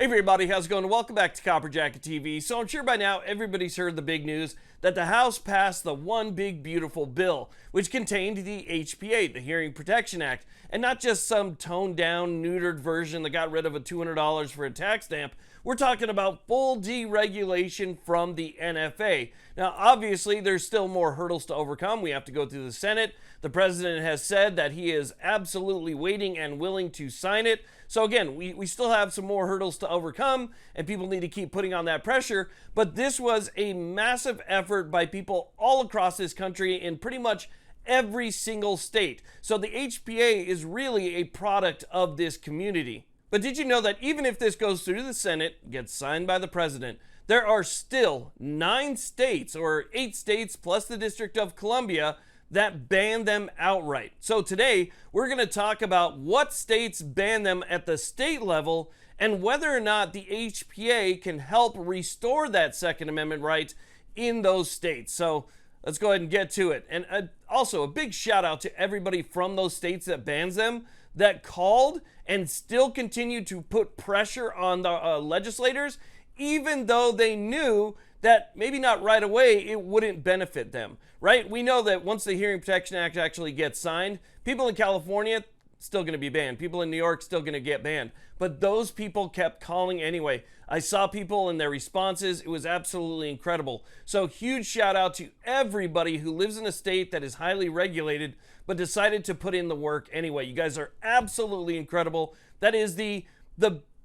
Hey everybody, how's it going? Welcome back to Copper Jacket TV. So I'm sure by now everybody's heard the big news that the House passed the One Big Beautiful Bill, which contained the HPA, the Hearing Protection Act, and not just some toned down, neutered version that got rid of a $200 for a tax stamp. We're talking about full deregulation from the NFA. Now, obviously, there's still more hurdles to overcome. We have to go through the Senate. The president has said that he is absolutely waiting and willing to sign it. So again, we still have some more hurdles to overcome, and people need to keep putting on that pressure. But this was a massive effort by people all across this country in pretty much every single state. So the HPA is really a product of this community. But did you know that even if this goes through the Senate, gets signed by the president, there are still 9 states, or 8 states plus the District of Columbia, that ban them outright. So today, we're going to talk about what states ban them at the state level and whether or not the HPA can help restore that Second Amendment right in those states. So let's go ahead and get to it. And also a big shout out to everybody from those states that bans them, that called and still continue to put pressure on the legislators, even though they knew that maybe not right away it wouldn't benefit them, right? We know that once the Hearing Protection Act actually gets signed, people in California still going to be banned. People in New York still going to get banned. But those people kept calling anyway. I saw people in their responses. It was absolutely incredible. So huge shout out to everybody who lives in a state that is highly regulated but decided to put in the work anyway. You guys are absolutely incredible. That is the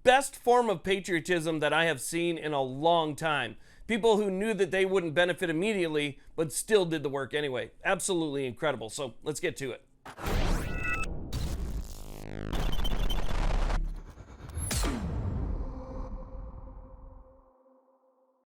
best form of patriotism that I have seen in a long time. People who knew that they wouldn't benefit immediately, but still did the work anyway. Absolutely incredible. So let's get to it.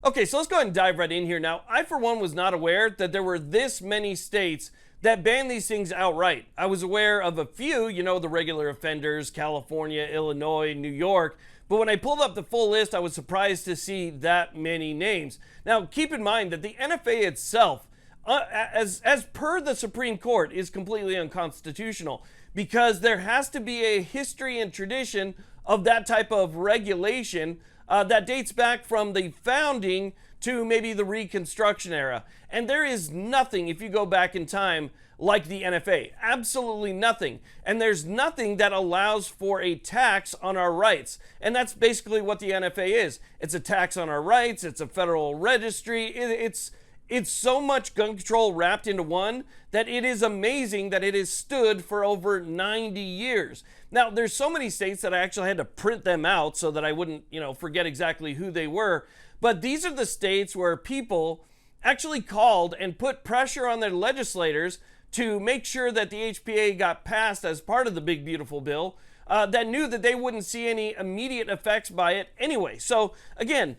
Okay, so let's go ahead and dive right in here. Now, I for one was not aware that there were this many states that ban these things outright. I was aware of a few, you know, the regular offenders, California, Illinois, New York. But when I pulled up the full list, I was surprised to see that many names. Now, keep in mind that the NFA itself, as per the Supreme Court, is completely unconstitutional because there has to be a history and tradition of that type of regulation that dates back from the founding to maybe the Reconstruction era. And there is nothing, if you go back in time, like the NFA. Absolutely nothing. And there's nothing that allows for a tax on our rights. And that's basically what the NFA is. It's a tax on our rights. It's a federal registry. It's so much gun control wrapped into one that it is amazing that it has stood for over 90 years. Now, there's so many states that I actually had to print them out so that I wouldn't, forget exactly who they were. But these are the states where people actually called and put pressure on their legislators to make sure that the HPA got passed as part of the Big Beautiful Bill, that knew that they wouldn't see any immediate effects by it anyway. So again,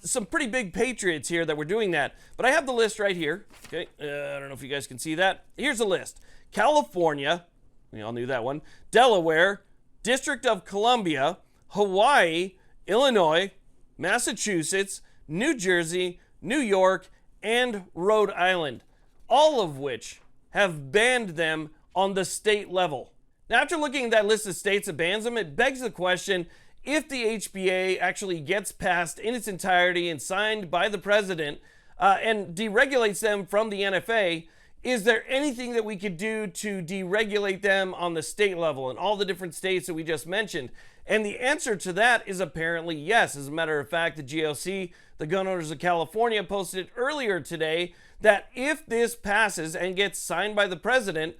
some pretty big patriots here that were doing that. But I have the list right here. Okay, I don't know if you guys can see that. Here's the list. California, we all knew that one. Delaware, District of Columbia, Hawaii, Illinois, Massachusetts, New Jersey, New York, and Rhode Island, all of which have banned them on the state level. Now, after looking at that list of states that bans them, it begs the question, if the HPA actually gets passed in its entirety and signed by the president and deregulates them from the NFA, is there anything that we could do to deregulate them on the state level in all the different states that we just mentioned? And the answer to that is apparently yes. As a matter of fact, the GOC, the Gun Owners of California, posted earlier today that if this passes and gets signed by the president,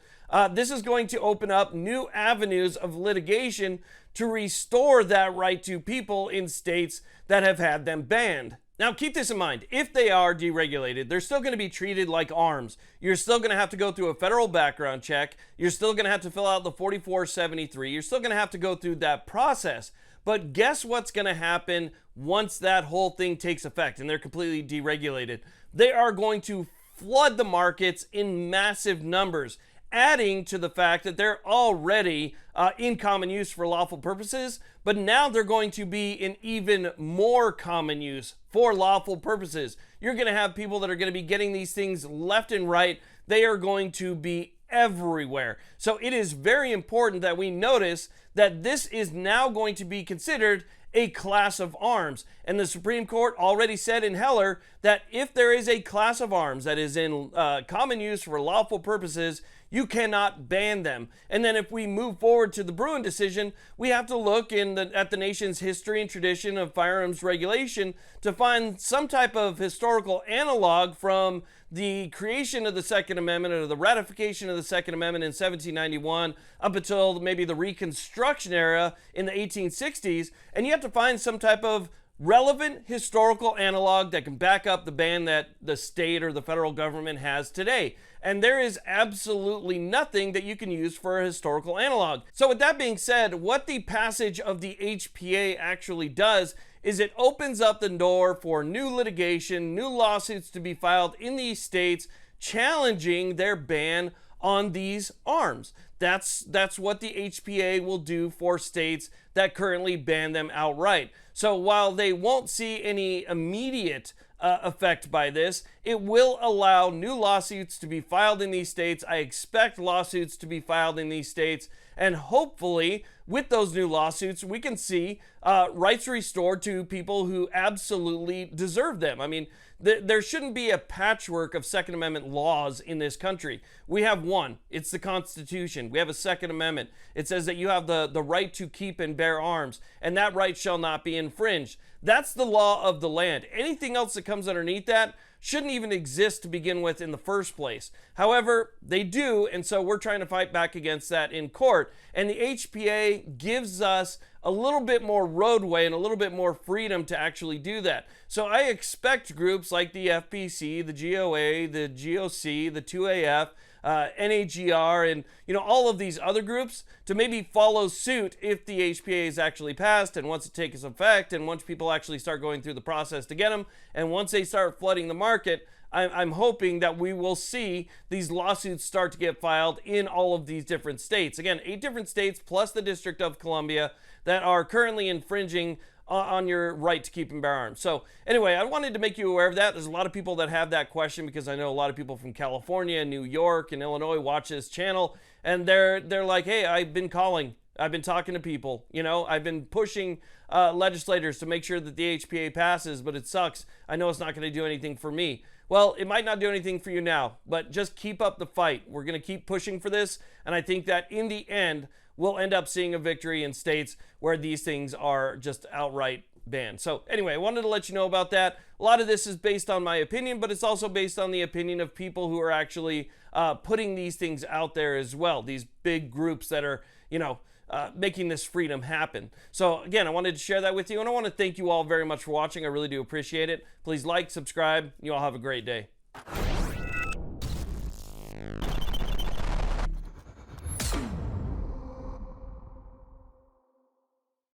this is going to open up new avenues of litigation to restore that right to people in states that have had them banned. Now, keep this in mind. If they are deregulated, they're still going to be treated like arms. You're still going to have to go through a federal background check. You're still going to have to fill out the 4473. You're still going to have to go through that process. But guess what's going to happen once that whole thing takes effect and they're completely deregulated? They are going to flood the markets in massive numbers, adding to the fact that they're already in common use for lawful purposes, but now they're going to be in even more common use for lawful purposes. You're going to have people that are going to be getting these things left and right. They are going to be everywhere. So it is very important that we notice that this is now going to be considered a class of arms. And the Supreme Court already said in Heller that if there is a class of arms that is in common use for lawful purposes, you cannot ban them. And then if we move forward to the Bruin decision, we have to look at the nation's history and tradition of firearms regulation to find some type of historical analog from the creation of the Second Amendment or the ratification of the Second Amendment in 1791 up until maybe the Reconstruction era in the 1860s. And you have to find some type of relevant historical analog that can back up the ban that the state or the federal government has today. And there is absolutely nothing that you can use for a historical analog. So with that being said, what the passage of the HPA actually does is it opens up the door for new litigation, new lawsuits to be filed in these states challenging their ban on these arms. That's what the HPA will do for states that currently ban them outright. So while they won't see any immediate effect by this, it will allow new lawsuits to be filed in these states. I expect lawsuits to be filed in these states, and hopefully with those new lawsuits we can see rights restored to people who absolutely deserve them. I mean, there shouldn't be a patchwork of Second Amendment laws in this country. We have one. It's the Constitution. We have a Second Amendment. It says that you have the right to keep and bear arms, and that right shall not be infringed. That's the law of the land. Anything else that comes underneath that shouldn't even exist to begin with in the first place. However, they do, and so we're trying to fight back against that in court. And the HPA gives us a little bit more roadway and a little bit more freedom to actually do that. So I expect groups like the FPC, the GOA, the GOC, the 2AF, NAGR, and all of these other groups to maybe follow suit if the HPA is actually passed and once it takes effect and once people actually start going through the process to get them and once they start flooding the market. I'm hoping that we will see these lawsuits start to get filed in all of these different states. Again, 8 different states plus the District of Columbia that are currently infringing on your right to keep and bear arms. So anyway, I wanted to make you aware of that. There's a lot of people that have that question because I know a lot of people from California, New York, and Illinois watch this channel, and they're like, hey, I've been calling. I've been talking to people. I've been pushing legislators to make sure that the HPA passes, but it sucks. I know it's not going to do anything for me. Well, it might not do anything for you now, but just keep up the fight. We're going to keep pushing for this, and I think that in the end, we'll end up seeing a victory in states where these things are just outright banned. So anyway, I wanted to let you know about that. A lot of this is based on my opinion, but it's also based on the opinion of people who are actually putting these things out there as well. These big groups that are, making this freedom happen. So again, I wanted to share that with you, and I want to thank you all very much for watching. I really do appreciate it. Please like, subscribe. You all have a great day.